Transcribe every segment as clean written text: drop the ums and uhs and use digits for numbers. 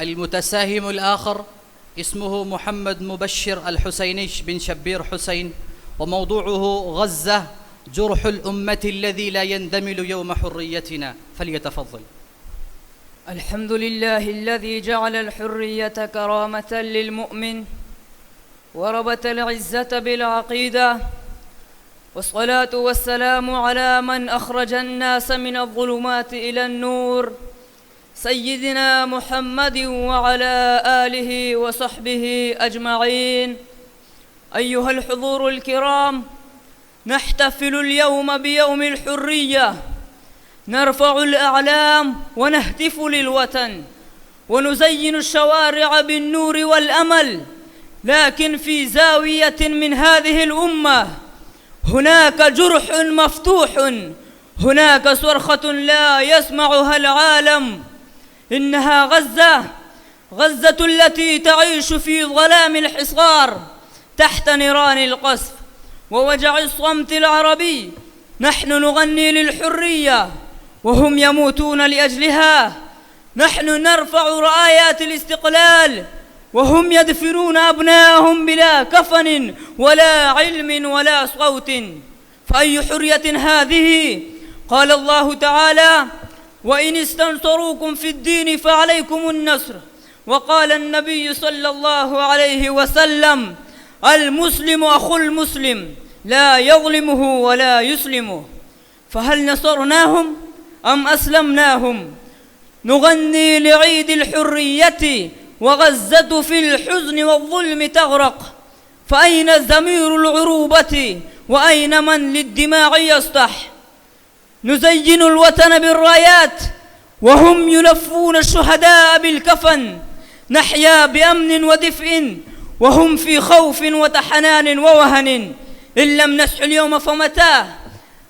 المتساهم الآخر اسمه محمد مبشر الحسينيش بن شبير حسين، وموضوعه غزة جرح الأمة الذي لا يندمل يوم حريتنا. فليتفضل. الحمد لله الذي جعل الحرية كرامة للمؤمن وربط العزة بالعقيدة، والصلاة والسلام على من أخرج الناس من الظلمات إلى النور، سيدنا محمد وعلى آله وصحبه أجمعين. أيها الحضور الكرام، نحتفل اليوم بيوم الحرية، نرفع الأعلام ونهتف للوطن ونزين الشوارع بالنور والأمل، لكن في زاوية من هذه الأمة هناك جرح مفتوح، هناك صرخة لا يسمعها العالم. إنها غزة التي تعيش في ظلام الحصار تحت نيران القصف ووجع الصمت العربي. نحن نغني للحرية وهم يموتون لأجلها، نحن نرفع رايات الاستقلال وهم يدفنون أبناءهم بلا كفن ولا علم ولا صوت. فأي حرية هذه؟ قال الله تعالى: وإن استنصروكم في الدين فعليكم النصر. وقال النبي صلى الله عليه وسلم: المسلم أخو المسلم لا يظلمه ولا يسلمه. فهل نصرناهم أم أسلمناهم؟ نغني لعيد الحرية وغزة في الحزن والظلم تغرق، فأين زمير العروبة وأين من للدماء يسطح؟ نزين الوطن بالرايات وهم يلفون الشهداء بالكفن، نحيا بأمن ودفء وهم في خوف وتحنان ووهن. إن لم نسح اليوم فمتى؟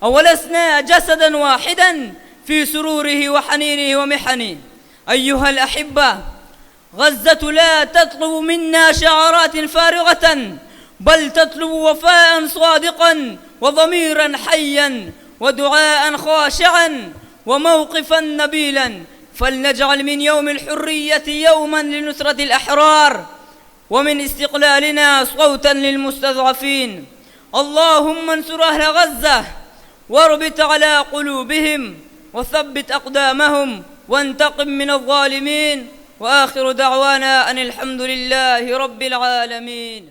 أولسنا جسدا واحدا في سروره وحنينه ومحنه. أيها الأحبة، غزة لا تطلب منا شعارات فارغة، بل تطلب وفاء صادقا وضميرا حيا ودعاء خاشعا وموقفا نبيلا. فلنجعل من يوم الحرية يوما لنصرة الأحرار ومن استقلالنا صوتا للمستضعفين. اللهم انصر أهل غزة واربط على قلوبهم وثبت أقدامهم وانتقم من الظالمين. وآخر دعوانا أن الحمد لله رب العالمين.